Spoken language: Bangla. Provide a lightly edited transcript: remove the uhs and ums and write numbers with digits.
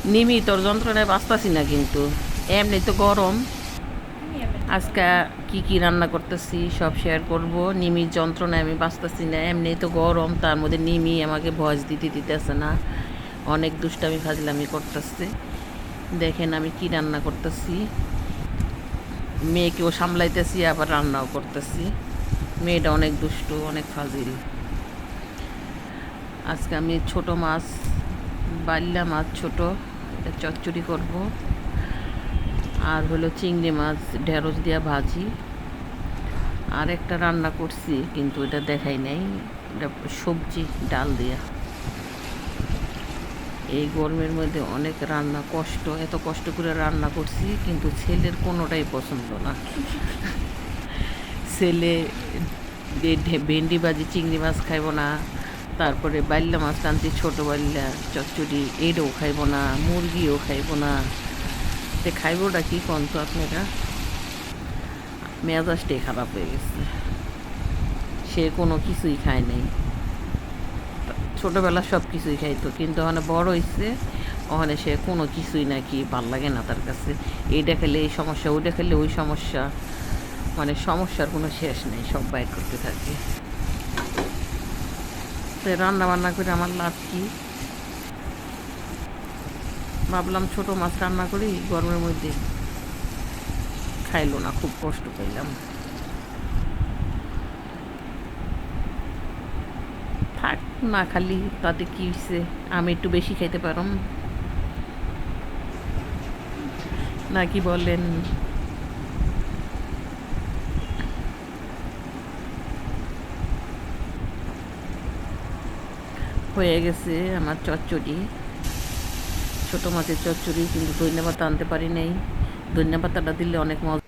নিমি তোর যন্ত্রণায় বাঁচতাছি না কিন্তু এমনি তো গরম। আজকে কি কি রান্না করতেছি সব শেয়ার করব। নিমির যন্ত্রণায় আমি বাঁচতাছি না, এমনি তো গরম, তার মধ্যে নিমি আমাকে ভয়েস দিতেছে না, অনেক দুষ্টামি ফাজলামি করতেছে। দেখেন আমি কি রান্না করতেছি, মেয়েকেও সামলাইতেছি আবার রান্নাও করতেছি। মেয়েটা অনেক দুষ্টু, অনেক ফাজিল। আজকে আমি ছোট মাছ, বাল্লা মাছ ছোট, এটা চচ্চড়ি করব। আর হলো চিংড়ি মাছ ঢেঁড়স দিয়া ভাজি। আর একটা রান্না করছি কিন্তু এটা দেখাই নাই, এটা সবজি ডাল দিয়া। এই গরমের মধ্যে অনেক রান্না কষ্ট, এত কষ্ট করে রান্না করছি কিন্তু ছেলের কোনোটাই পছন্দ না। ছেলে ভেন্ডি ভাজি চিংড়ি মাছ খাইব না, তারপরে বাইল্লা মাছ টানছি ছোটো বাইল্লা চচ্চড়ি এটাও খাইব না, মুরগিও খাইব না। তে খাইবটা কি কোন তো আপনারা? মেজাজটাই খারাপ হয়ে গেছে, সে কোনো কিছুই খায় নাই। ছোটোবেলা সব কিছুই খাইতো কিন্তু ওখানে বড় হয়েছে, ওখানে সে কোনো কিছুই নাকি ভাল লাগে না তার কাছে। এইটা খেলে এই সমস্যা, ওইটা খেলে ওই সমস্যা, মানে সমস্যার কোনো শেষ নেই, সব বাইর করতে থাকে। তো রান্না বান্না করে আমার লাভ কি? ভাবলাম ছোটো মাছ রান্না করি গরমের মধ্যে, খাইলো না, খুব কষ্ট পাইলাম। থাক না খালি, তাতে কী হয়েছে, আমি একটু বেশি খাইতে পারম না কি বলেন? হয়ে গেছে আমার চচ্চড়ি, ছোটো মাছের চচ্চড়ি, কিন্তু ধন্যবাদ আনতে পারি নাই। ধন্যবাদটা দিলে অনেক মজা।